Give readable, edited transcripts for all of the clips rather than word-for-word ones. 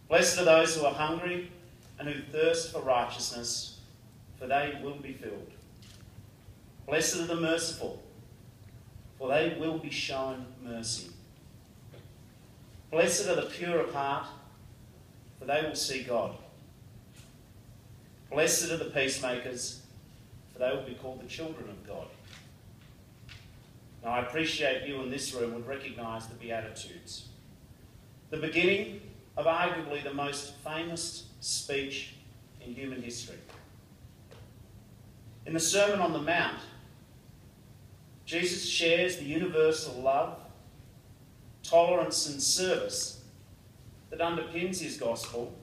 Blessed are those who are hungry and who thirst for righteousness, for they will be filled. Blessed are the merciful, for they will be shown mercy. Blessed are the pure of heart, for they will see God. Blessed are the peacemakers, for they will be called the children of God. Now, I appreciate you in this room would recognise the Beatitudes, the beginning of arguably the most famous speech in human history. In the Sermon on the Mount, Jesus shares the universal love, tolerance and service that underpins his gospel,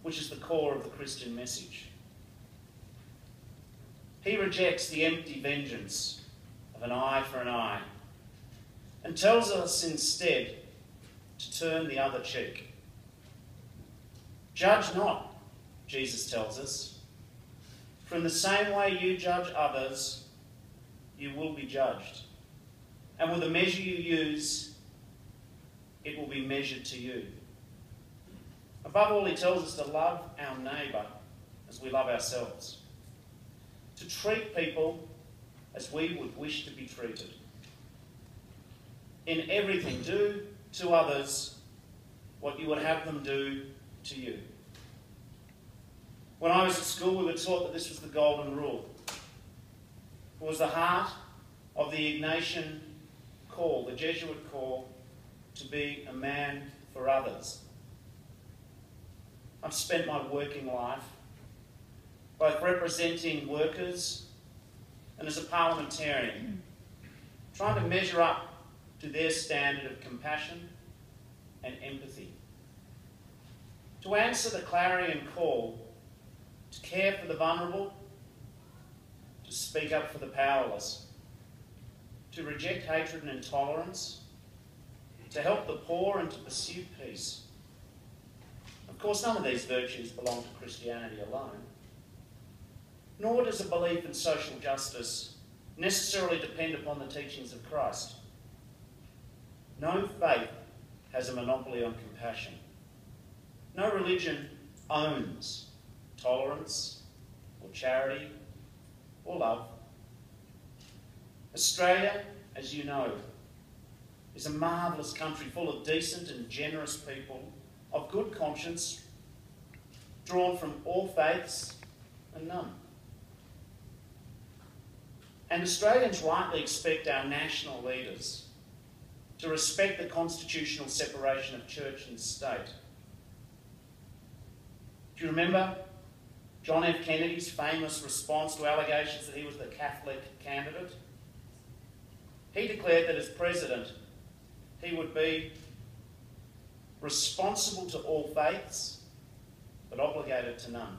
which is the core of the Christian message. He rejects the empty vengeance of an eye for an eye and tells us instead to turn the other cheek. Judge not, Jesus tells us, for in the same way you judge others, you will be judged. And with the measure you use, it will be measured to you. Above all, he tells us to love our neighbour as we love ourselves, to treat people as we would wish to be treated. In everything, do to others what you would have them do to you. When I was at school, we were taught that this was the golden rule. It was the heart of the Ignatian call, the Jesuit call, to be a man for others. I've spent my working life both representing workers and as a parliamentarian, trying to measure up to their standard of compassion and empathy. To answer the clarion call to care for the vulnerable, to speak up for the powerless, to reject hatred and intolerance, to help the poor and to pursue peace. Of course, none of these virtues belong to Christianity alone, nor does a belief in social justice necessarily depend upon the teachings of Christ. No faith has a monopoly on compassion. No religion owns tolerance or charity or love. Australia, as you know, is a marvellous country full of decent and generous people of good conscience, drawn from all faiths and none. And Australians rightly expect our national leaders to respect the constitutional separation of church and state. Do you remember John F. Kennedy's famous response to allegations that he was the Catholic candidate? He declared that as president, he would be responsible to all faiths, but obligated to none.